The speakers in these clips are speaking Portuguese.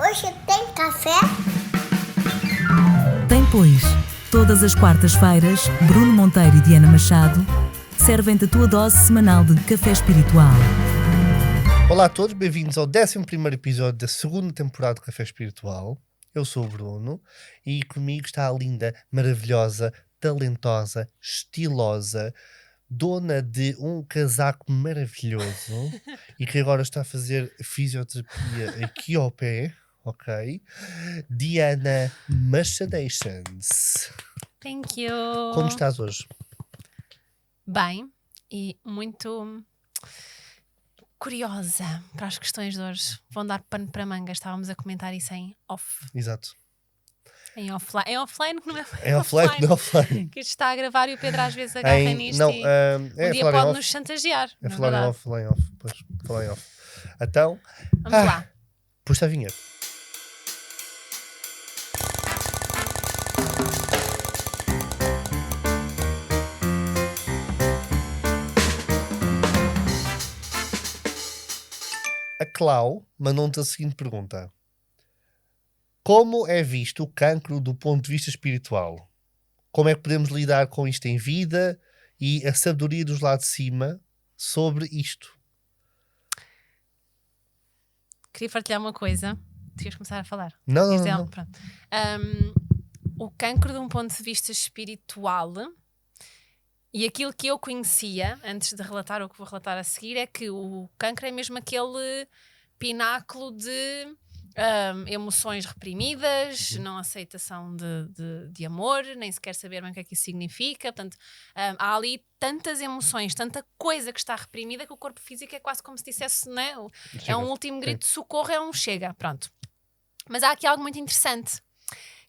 Hoje tem café? Tem, pois. Todas as quartas-feiras, Bruno Monteiro e Diana Machado servem-te a tua dose semanal de café espiritual. Olá a todos, bem-vindos ao 11º episódio da segunda temporada de Café Espiritual. Eu sou o Bruno e comigo está a linda, maravilhosa, talentosa, estilosa, dona de um casaco maravilhoso e que agora está a fazer fisioterapia aqui ao pé, ok? Diana Machadations. Thank you. Como estás hoje? Bem, e muito curiosa para as questões de hoje. Vão dar pano para manga. Estávamos a comentar isso em off. Exato. Em offline. É offline que não é? É offline, não é offline. Que isto está a gravar e o Pedro às vezes agarra nisto Não, e é um dia falar em pode off. nos chantagear. É não falar em verdade? off, falar em off. Pois, falar em off. Então, Vamos lá. puxa a vinheta. A Clau mandou-te a seguinte pergunta: como é visto o cancro do ponto de vista espiritual? Como é que podemos lidar com isto em vida e a sabedoria dos lá de cima sobre isto? Queria partilhar uma coisa. Tu ias começar a falar. Não, Ias não, dizer não. algo? Pronto. O cancro de um ponto de vista espiritual e aquilo que eu conhecia antes de relatar o que vou relatar a seguir é que o cancro é mesmo aquele pináculo de emoções reprimidas, não aceitação de amor, nem sequer saber bem o que é que isso significa. Portanto, há ali tantas emoções, tanta coisa que está reprimida que o corpo físico é quase como se dissesse, não é? É um último grito de socorro, é um chega, pronto. Mas há aqui algo muito interessante,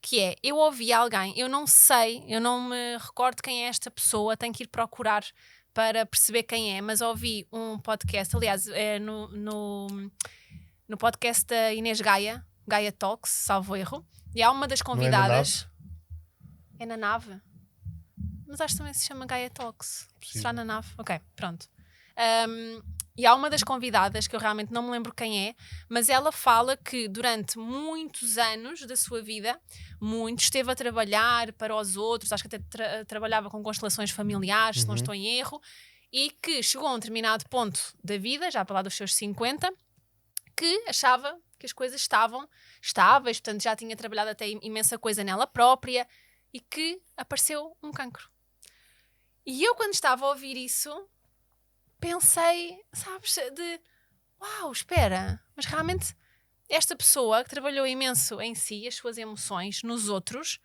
que é, eu ouvi alguém, eu não sei, eu não me recordo quem é esta pessoa, tenho que ir procurar para perceber quem é, mas ouvi um podcast, aliás, é no podcast da Inês Gaia Talks, salvo erro, e há uma das convidadas. É na nave? Mas acho que também se chama Gaia Talks. Possível. Será na nave? Ok, pronto. E há uma das convidadas, que eu realmente não me lembro quem é, mas ela fala que durante muitos anos da sua vida, esteve a trabalhar para os outros, acho que até trabalhava com constelações familiares, se não estou em erro, e que chegou a um determinado ponto da vida, já para lá dos seus 50, que achava que as coisas estavam estáveis, portanto já tinha trabalhado até imensa coisa nela própria e que apareceu um cancro. E eu, quando estava a ouvir isso, pensei, sabes, uau, espera, mas realmente esta pessoa que trabalhou imenso em si, as suas emoções, nos outros,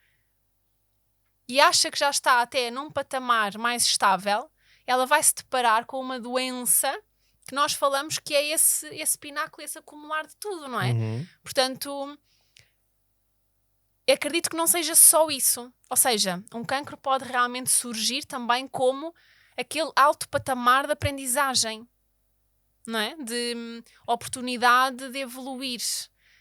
e acha que já está até num patamar mais estável, ela vai se deparar com uma doença que nós falamos que é esse pináculo, esse acumular de tudo, não é? Portanto, acredito que não seja só isso. Ou seja, um cancro pode realmente surgir também como aquele alto patamar de aprendizagem, não é? De oportunidade de evoluir,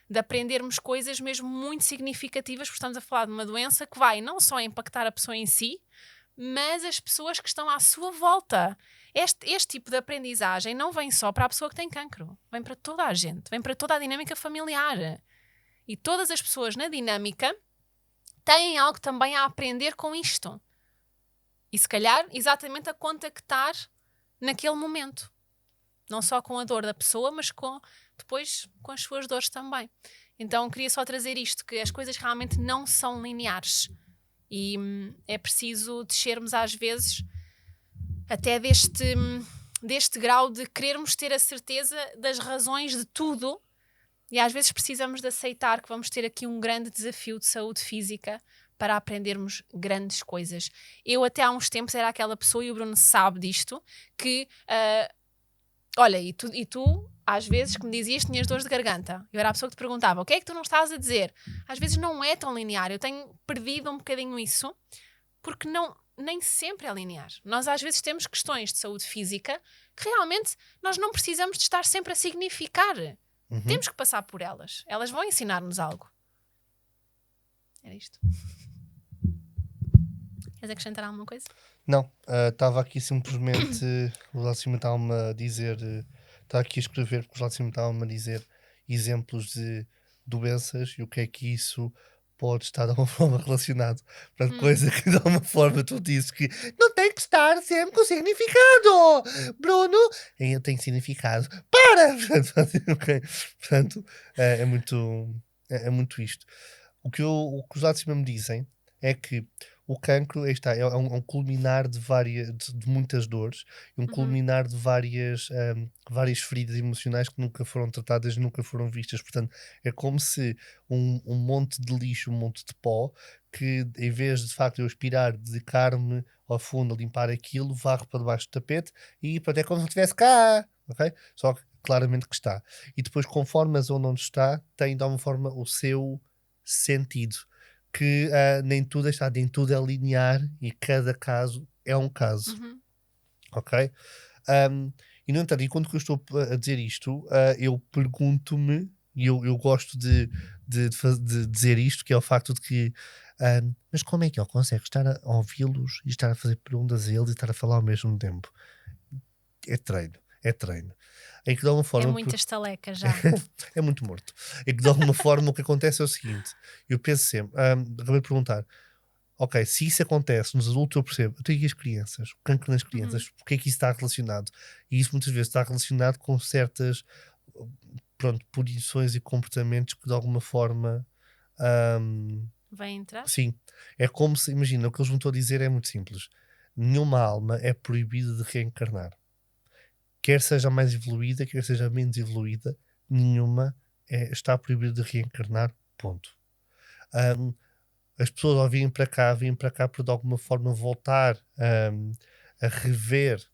de aprendermos coisas mesmo muito significativas, porque estamos a falar de uma doença que vai não só impactar a pessoa em si, mas as pessoas que estão à sua volta. Este tipo de aprendizagem não vem só para a pessoa que tem cancro, vem para toda a gente, vem para toda a dinâmica familiar. E todas as pessoas na dinâmica têm algo também a aprender com isto. E se calhar exatamente a contactar naquele momento. Não só com a dor da pessoa, mas depois com as suas dores também. Então queria só trazer isto, que as coisas realmente não são lineares. E é preciso descermos às vezes até deste grau de querermos ter a certeza das razões de tudo, e às vezes precisamos de aceitar que vamos ter aqui um grande desafio de saúde física para aprendermos grandes coisas. Eu até há uns tempos era aquela pessoa, e o Bruno sabe disto, que olha, e tu às vezes que me dizias que tinhas dores de garganta, eu era a pessoa que te perguntava, o que é que tu não estás a dizer? Às vezes não é tão linear, eu tenho perdido um bocadinho isso, porque nem sempre é linear. Nós às vezes temos questões de saúde física que realmente nós não precisamos de estar sempre a significar. Temos que passar por elas. Elas vão ensinar-nos algo. Era isto. Queres acrescentar alguma coisa? Não, estava aqui simplesmente o lá de cima estava-me a dizer, estava aqui a escrever porque o lá de cima estava-me a dizer exemplos de doenças e o que é que isso pode estar de alguma forma relacionado. Portanto, coisa que de alguma forma tu dizes que não tem que estar sempre com significado, Bruno, tem significado. Para! Portanto, ok. Portanto, é muito isto. O que os lados de cima me dizem é que o cancro aí está, é um culminar de muitas dores, e um Uhum. culminar de várias feridas emocionais que nunca foram tratadas, nunca foram vistas. Portanto, é como se um monte de lixo, um monte de pó, que em vez de facto eu aspirar, dedicar-me ao fundo a limpar aquilo, varro para debaixo do tapete e pronto, é como se não estivesse cá, ok? Só que claramente que está. E depois, conforme a zona onde está, tem de alguma forma o seu sentido, que nem tudo é linear e cada caso é um caso, Uhum. ok? E no entanto, enquanto que eu estou a dizer isto, eu pergunto-me, e eu gosto de dizer isto, que é o facto de que, mas como é que ele consegue estar a ouvi-los e estar a fazer perguntas a eles e estar a falar ao mesmo tempo? É treino, é treino. Em que de alguma É forma, muita estaleca já. é muito morto. É que de alguma forma o que acontece é o seguinte: eu penso sempre, acabei de perguntar, ok, se isso acontece nos adultos, eu percebo, eu tenho aqui as crianças, o cancro nas Uhum. crianças, porque é que isso está relacionado? E isso muitas vezes está relacionado com certas, pronto, posições e comportamentos que de alguma forma, ahm, Vai entrar? sim, é como se, imagina, o que eles me estão a dizer é muito simples: nenhuma alma é proibida de reencarnar, quer seja mais evoluída, quer seja menos evoluída, nenhuma está proibida de reencarnar, ponto. Ahm, as pessoas ao virem para cá, vêm para cá para de alguma forma voltar a rever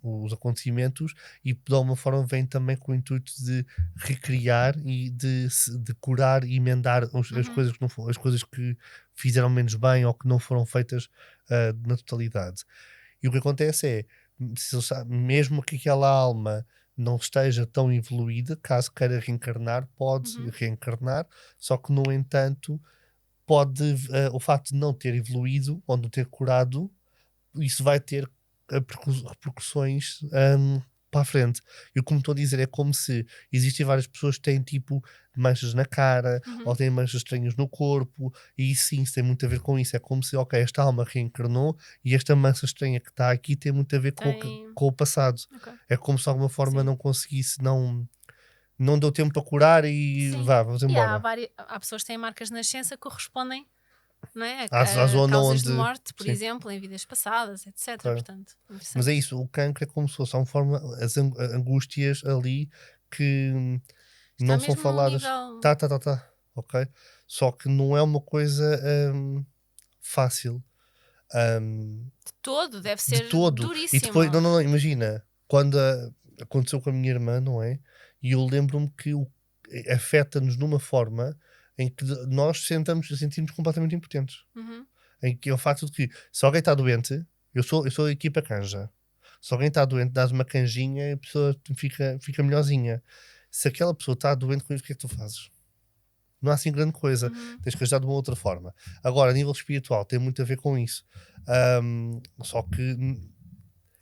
os acontecimentos e de alguma forma vêm também com o intuito de recriar e de curar e emendar as Uhum. coisas que não foram, as coisas que fizeram menos bem ou que não foram feitas na totalidade. E o que acontece é, se ele mesmo que aquela alma não esteja tão evoluída, caso queira reencarnar, pode Uhum. reencarnar, só que no entanto pode, o facto de não ter evoluído ou não ter curado, isso vai ter repercussões para a frente. E o que me estou a dizer é como se existem várias pessoas que têm tipo manchas na cara ou Uhum. têm manchas estranhas no corpo, e isso sim, isso tem muito a ver com isso. É como se, ok, esta alma reencarnou e esta mancha estranha que está aqui tem muito a ver Tem. com o passado. Ok. É como se de alguma forma Sim. não conseguisse, não deu tempo para curar e Sim. vá, vamos E embora. há pessoas que têm marcas na nascença que correspondem, não é? À A zona causas de onde. morte, por Sim, exemplo, em vidas passadas, etc. claro. Portanto, Mas é interessante. isso, o cancro é como se fosse uma forma, angústias ali que Está não são mesmo num faladas. nível Tá, ok? Só que não é uma coisa fácil, hum, todo, deve de ser todo. E depois, duríssimo. não, imagina, quando aconteceu com a minha irmã, não é? E eu lembro-me que afeta-nos numa forma em que nós sentimos completamente impotentes. Uhum. Em que é o facto de que se alguém está doente, eu sou a equipa canja. Se alguém está doente, dás uma canjinha e a pessoa fica melhorzinha. Se aquela pessoa está doente com isso, o que é que tu fazes? Não há assim grande coisa. Uhum. Tens que ajudar de uma outra forma. Agora, a nível espiritual, tem muito a ver com isso. Só que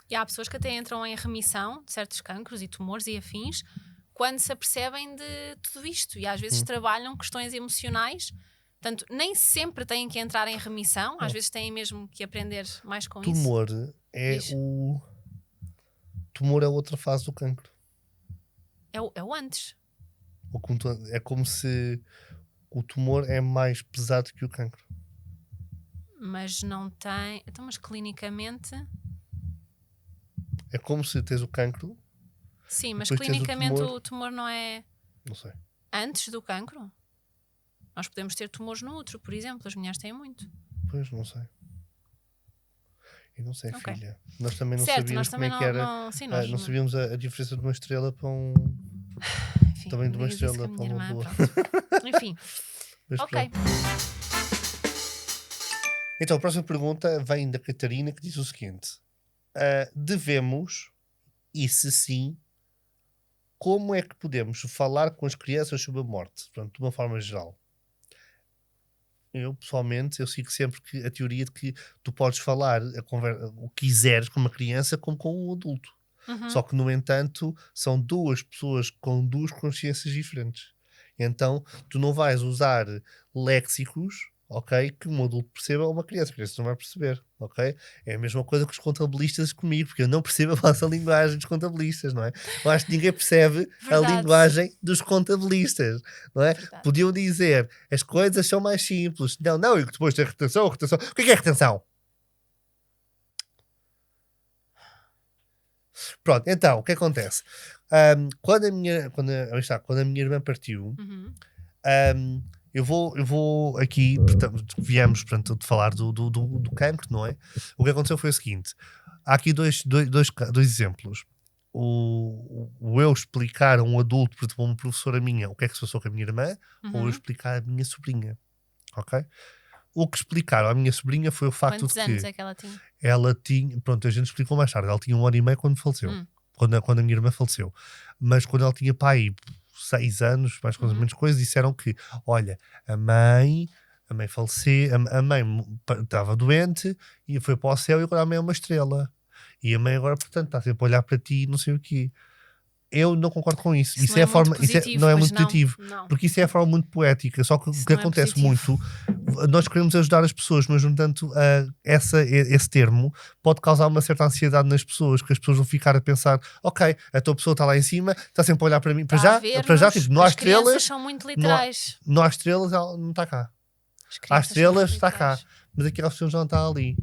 E há pessoas que até entram em remissão de certos cancros e tumores e afins quando se apercebem de tudo isto e às vezes hum, trabalham questões emocionais. Portanto, nem sempre têm que entrar em remissão, às não. vezes têm mesmo que aprender mais com isso. Tumor é Diz, o. Tumor é outra fase do cancro. é o antes, É como se o tumor é mais pesado que o cancro. mas não tem. Então, mas clinicamente. É como se tens o cancro Sim, e mas depois tens o clinicamente tumor. o tumor não é Não sei. antes do cancro. Nós podemos ter tumores no útero, por exemplo, as mulheres têm muito. Pois, não sei. Eu não sei, Ok. filha. Nós também não Certo, nós sabíamos como também é que não. era. Sim, nós. Não sabíamos a diferença de uma estrela para um. Enfim, Também de não uma digas isso com estrela a para minha uma irmã, lua. pronto. Enfim, Mas ok. pronto. Então, a próxima pergunta vem da Catarina, que diz o seguinte: devemos, e se sim, como é que podemos falar com as crianças sobre a morte? Pronto, de uma forma geral. Eu, pessoalmente, eu sigo sempre a teoria de que tu podes falar o que quiseres com uma criança como com um adulto. Só Uhum. que, no entanto, são duas pessoas com duas consciências diferentes. Então, tu não vais usar léxicos, ok, que um adulto perceba ou uma criança. A criança não vai perceber, ok? É a mesma coisa que os contabilistas comigo, porque eu não percebo a vossa linguagem dos contabilistas, não é? Eu acho que ninguém percebe a Verdade. linguagem dos contabilistas, não é? Verdade. Podiam dizer, as coisas são mais simples. Não, e depois tem retenção. O que é retenção? Pronto, então, o que acontece? Quando a minha irmã partiu, Uhum. eu vou aqui, portanto, viemos de falar do cancro, não é? O que aconteceu foi o seguinte: há aqui dois exemplos. O eu explicar a um adulto, por exemplo, uma professora minha, o que é que se passou com a minha irmã, ou eu Uhum. explicar à minha sobrinha, ok? O que explicaram à minha sobrinha foi o facto Quantos de anos que é que ela tinha? ela tinha, pronto, a gente explicou mais tarde, ela tinha 1 ano e meio quando faleceu, quando a minha irmã faleceu, mas quando ela tinha pai 6 anos, mais coisa menos coisa, disseram que, olha, a mãe faleceu, a mãe estava doente e foi para o céu e agora a mãe é uma estrela. E a mãe agora, portanto, está sempre a olhar para ti e não sei o quê. Eu não concordo com isso. Isso Isso não é é a forma, muito positivo, não é pois muito não. positivo, Não. porque isso é a forma muito poética. Só que Isso o que não é acontece positivo. muito, nós queremos ajudar as pessoas, mas no tanto esse termo pode causar uma certa ansiedade nas pessoas, que as pessoas vão ficar a pensar, ok, a tua pessoa está lá em cima, está sempre a olhar para mim, para Está a já, ver-nos. tipo, não há As crianças estrelas, são muito não há, literais. não há estrelas, ela não está cá. As Há crianças são estrelas, muito está cá, literais. mas aquela pessoa já não está ali.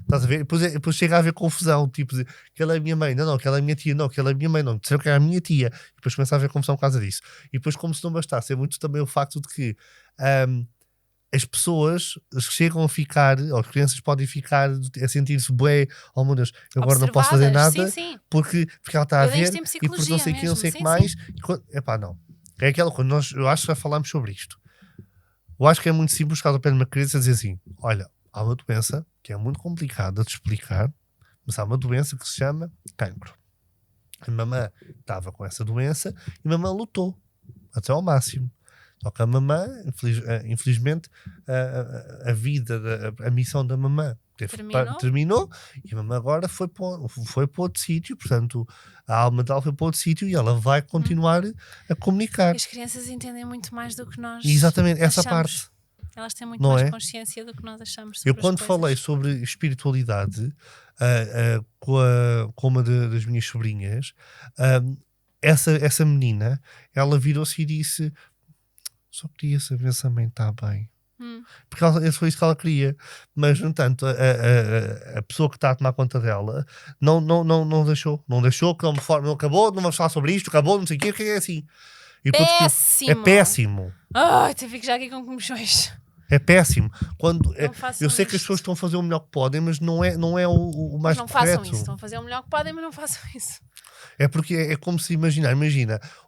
Estás a ver? Depois chega a haver confusão, tipo, de, aquela é a minha mãe, não, aquela é a minha tia, não, aquela é a minha mãe, não, disseram que é a minha tia. E depois começa a haver confusão por causa disso. E depois, como se não bastasse, é muito também o facto de que as pessoas chegam a ficar, ou as crianças podem ficar a sentir-se bué, oh meu Deus, eu agora não posso fazer Observadas. nada, Sim, sim. porque ela está a Eu dei isto ver em e porque não psicologia sei o que, não mesmo. sei o que Sim, mais. sim. Epá, não. É aquela coisa, eu acho que já falámos sobre isto. Eu acho que é muito simples chegar ao pé de uma criança e dizer assim: olha, há uma doença que é muito complicada de explicar, mas há uma doença que se chama cancro. A mamã estava com essa doença e a mamã lutou até ao máximo. Só que a mamã, infelizmente, a vida, a missão da mamã terminou e a mamã agora foi para outro sítio, portanto a alma dela foi para outro sítio e ela vai continuar a comunicar. As crianças entendem muito mais do que nós. E exatamente essa achamos. parte. Elas têm muito Não mais é? consciência do que nós achamos Eu sobre as quando coisas. falei sobre espiritualidade com uma das minhas sobrinhas, essa menina, ela virou-se e disse: só queria saber se a mãe está bem. Porque foi isso que ela queria. Mas, no entanto, a pessoa que está a tomar conta dela não deixou, que não acabou, não vamos falar sobre isto, acabou, não sei o que é assim. E pronto, Péssimo! é péssimo. Ai, eu fico já aqui com comichões. É péssimo. Não façam Eu sei que as isto. pessoas estão a fazer o melhor que podem, mas não é o Mas mais não correto. façam isso. Estão a fazer o melhor que podem, mas não façam isso. É porque é como se imagina,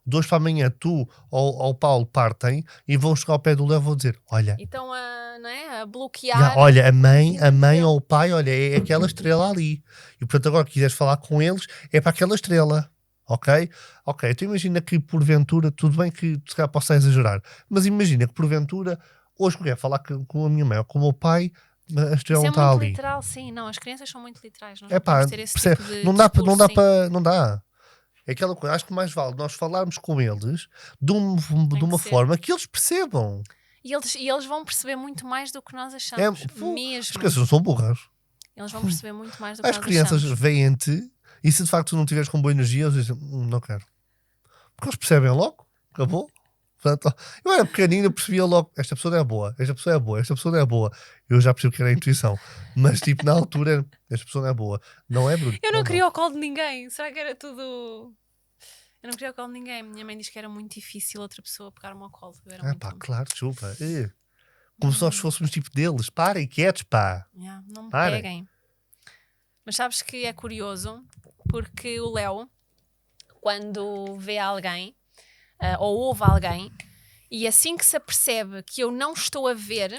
de hoje para amanhã tu ou o Paulo partem e vão chegar ao pé do Léo e vão dizer: olha, Então, não é? A bloquear. olha, a mãe dele. ou o pai, olha, é aquela estrela ali. E portanto, agora que quiseres falar com eles, é para aquela estrela. Ok? Ok, então imagina que porventura, tudo bem que se calhar possa exagerar, mas imagina que porventura, hoje que eu quero falar com a minha mãe ou com o meu pai, a estrela Isso não é está muito ali. literal, sim. Não, as crianças são muito literais. Nós É não pá, podemos ter esse tipo de não dá discurso, não dá. É aquela coisa, acho que mais vale nós falarmos com eles de uma ser. forma que eles percebam. E eles vão perceber muito mais do que nós achamos. As Mesmo. crianças não são burras. Eles vão perceber muito mais do que As nós crianças achamos. veem-te e se de facto tu não estiveres com boa energia, eles dizem: não quero. Porque eles percebem logo, acabou. Portanto, eu era pequenino, eu percebia logo: esta pessoa não é boa, esta pessoa é boa, esta pessoa não é boa. Eu já percebi que era a intuição, mas tipo, na altura, esta pessoa não é boa. Não é, Bruno? Eu não queria o colo de ninguém. Será que era tudo. Eu não queria o colo de ninguém. Minha mãe diz que era muito difícil outra pessoa pegar-me ao colo. Eu era muito Pá, úmida. claro, desculpa. Como se nós fôssemos tipo deles. Parem, quietos, pá. Não me Parem. peguem. Mas sabes que é curioso porque o Léo, quando vê alguém ou ouve alguém e assim que se apercebe que eu não estou a ver,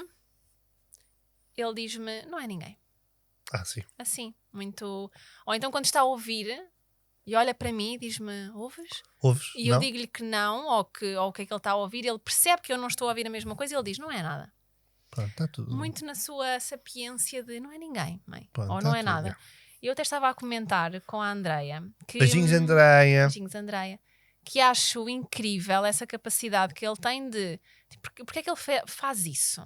ele diz-me: não é ninguém. Sim. Assim, muito. Ou então quando está a ouvir e olha para mim e diz-me: ouves? Ouves? E eu digo-lhe que não, ou o que é que ele está a ouvir, ele percebe que eu não estou a ouvir a mesma coisa e ele diz: não é nada. Pronto, está tudo. Muito na sua sapiência de não é ninguém, mãe. Pronto, Ou tá não é tudo nada. bem. Eu até estava a comentar com a Andreia que. Beijinhos, Andreia. Beijinhos, Andreia. que acho incrível essa capacidade que ele tem de... Porque é que ele faz isso?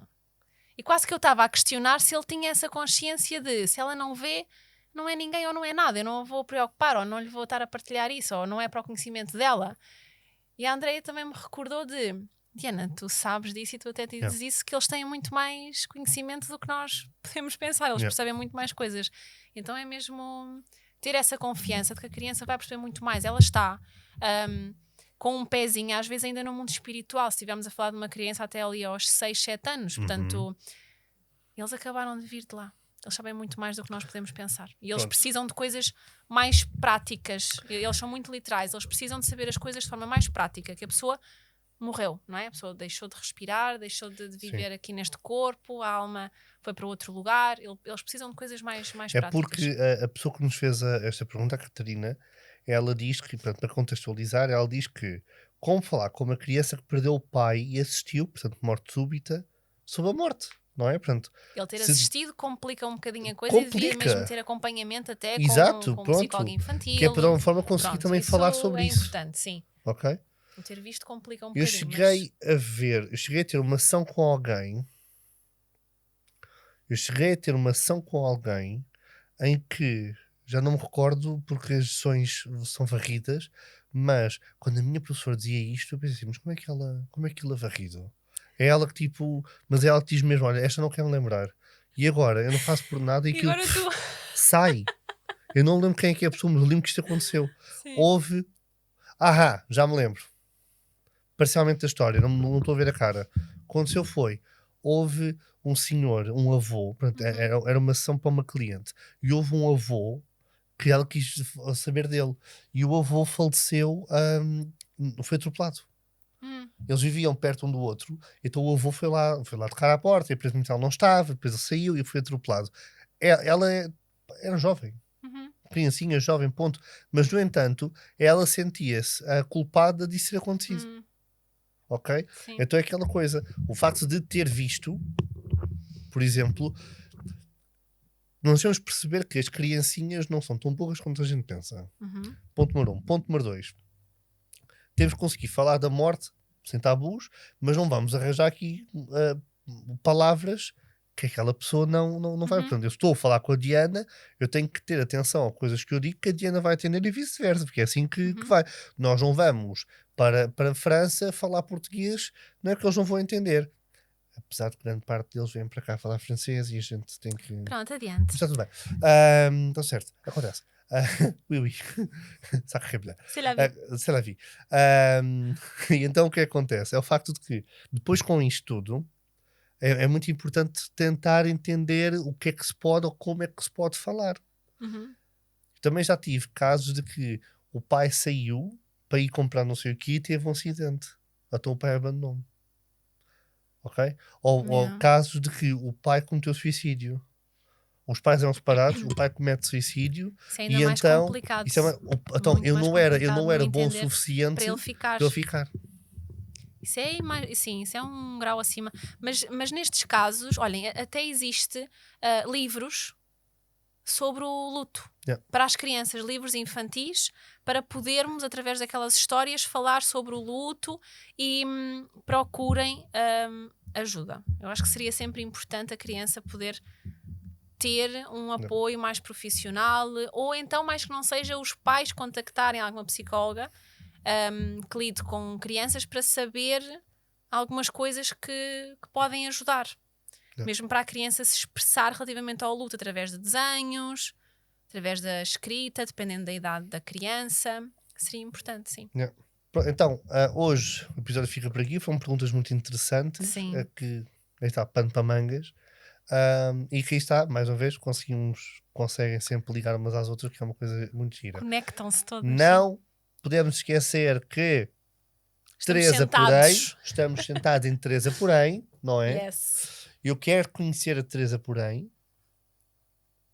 E quase que eu estava a questionar se ele tinha essa consciência de, se ela não vê, não é ninguém ou não é nada, eu não a vou preocupar, ou não lhe vou estar a partilhar isso, ou não é para o conhecimento dela. E a Andreia também me recordou de, Diana, tu sabes disso e tu até dizes isso, que eles têm muito mais conhecimento do que nós podemos pensar, eles percebem muito mais coisas. Então é mesmo ter essa confiança de que a criança vai perceber muito mais. Ela está com um pezinho, às vezes ainda no mundo espiritual, se estivermos a falar de uma criança até ali aos 6, 7 anos, portanto, eles acabaram de vir de lá. Eles sabem muito mais do que nós podemos pensar. E eles precisam de coisas mais práticas. Eles são muito literais. Eles precisam de saber as coisas de forma mais prática. Que a pessoa morreu, não é? A pessoa deixou de respirar, deixou de viver aqui neste corpo, a alma foi para outro lugar. Eles precisam de coisas mais práticas. É porque a pessoa que nos fez esta pergunta, a Catarina, ela diz que, portanto, para contextualizar, ela diz que como falar com uma criança que perdeu o pai e assistiu, portanto, morte súbita, sobre a morte. Não é? Portanto, ele ter assistido complica um bocadinho a coisa e devia mesmo ter acompanhamento até com um psicólogo infantil. Que é para uma forma conseguir também falar sobre isso. É importante, sim. Ok? O ter visto complica um eu bocadinho. Eu cheguei a ter uma ação com alguém. Em que já não me recordo porque as sessões são varridas, mas quando a minha professora dizia isto, eu pensei, mas como é que ela é varrido? É ela que tipo, mas é ela que diz mesmo, olha, esta não quer me lembrar. E agora, eu não faço por nada e aquilo sai. Eu não lembro quem é que é a pessoa, mas lembro que isto aconteceu. Sim. Houve, já me lembro. Parcialmente da história, não estou a ver a cara. Aconteceu houve um senhor, um avô, portanto, era uma sessão para uma cliente, e houve um avô que ela quis saber dele, e o avô faleceu, foi atropelado. Eles viviam perto um do outro, então o avô foi lá tocar à porta, e depois ela não estava, depois ele saiu e foi atropelado. Ela era jovem, criancinha, jovem, ponto, mas no entanto, ela sentia-se culpada disso ter acontecido. Ok? Sim. Então é aquela coisa, o facto de ter visto, por exemplo, nós temos de perceber que as criancinhas não são tão burras como a gente pensa. Ponto número 1. Ponto número 2. Temos que conseguir falar da morte sem tabus, mas não vamos arranjar aqui palavras que aquela pessoa não vai. Portanto, eu estou a falar com a Diana, eu tenho que ter atenção a coisas que eu digo que a Diana vai atender e vice-versa, porque é assim que vai. Nós não vamos para a França falar português, não é que eles não vão entender. Apesar de grande parte deles vêm para cá falar francês e a gente tem que... Pronto, adiante. Está tudo bem. Então certo, acontece. Oui. Sacré bleu. C'est la vie. E então o que acontece? É o facto de que depois com isto tudo é muito importante tentar entender o que é que se pode ou como é que se pode falar. Também já tive casos de que o pai saiu para ir comprar não sei o que e teve um acidente. Então o pai abandonou-me. Ok? Ou casos de que o pai cometeu suicídio. Os pais eram separados, o pai comete suicídio. Isso é ainda mais complicado. Então ele não era bom o suficiente para ele ficar. Isso é um grau acima. Mas nestes casos, olhem, até existe livros sobre o luto para as crianças, livros infantis, para podermos, através daquelas histórias, falar sobre o luto e procurem ajuda. Eu acho que seria sempre importante a criança poder ter um apoio mais profissional, ou então, mais que não seja, os pais contactarem alguma psicóloga que lide com crianças para saber algumas coisas que podem ajudar. Mesmo para a criança se expressar relativamente ao luto através de desenhos, através da escrita, dependendo da idade da criança. Seria importante, sim. Então, hoje o episódio fica por aqui. Foram perguntas muito interessantes. Sim. Que aí está, pano para mangas. E aqui está, mais uma vez, conseguem sempre ligar umas às outras, que é uma coisa muito gira. Conectam-se todas. Não podemos esquecer que estamos sentados em Teresa Porém, não é? Yes. Eu quero conhecer a Teresa Porém,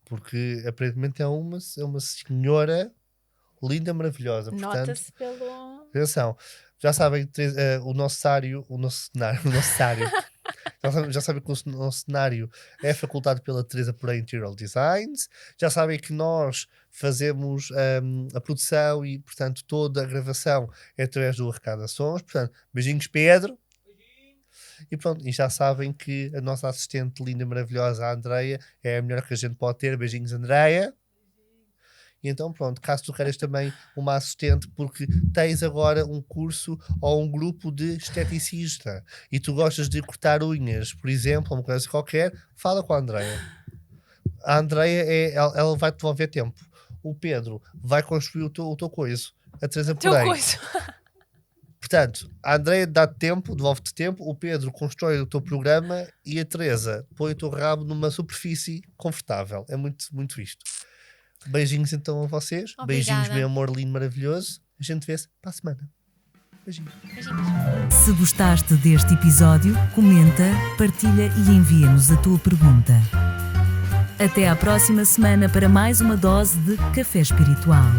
porque aparentemente é uma senhora linda, maravilhosa. Nota-se pelo... Atenção, já sabem, o nosso cenário Já sabem que o cenário é facultado pela Teresa por Interior Designs. Já sabem que nós fazemos a produção e, portanto, toda a gravação é através do Arrecada Sons. Portanto, beijinhos, Pedro. E pronto, e já sabem que a nossa assistente linda, maravilhosa, a Andreia, é a melhor que a gente pode ter. Beijinhos, Andreia. E então, pronto, caso tu queiras também uma assistente, porque tens agora um curso ou um grupo de esteticista e tu gostas de cortar unhas, por exemplo, ou uma coisa qualquer, fala com a Andreia. A Andreia, ela vai-te devolver tempo. O Pedro vai construir o teu coiso. A Teresa, porém... Portanto, a Andreia dá-te tempo, devolve-te tempo, o Pedro constrói o teu programa e a Teresa põe o teu rabo numa superfície confortável. É muito, muito isto. Beijinhos então a vocês. Obrigada. Beijinhos, meu amor lindo, maravilhoso. A gente vê-se para a semana. Beijinhos. Se gostaste deste episódio, comenta, partilha e envia-nos a tua pergunta. Até à próxima semana para mais uma dose de Café Espiritual.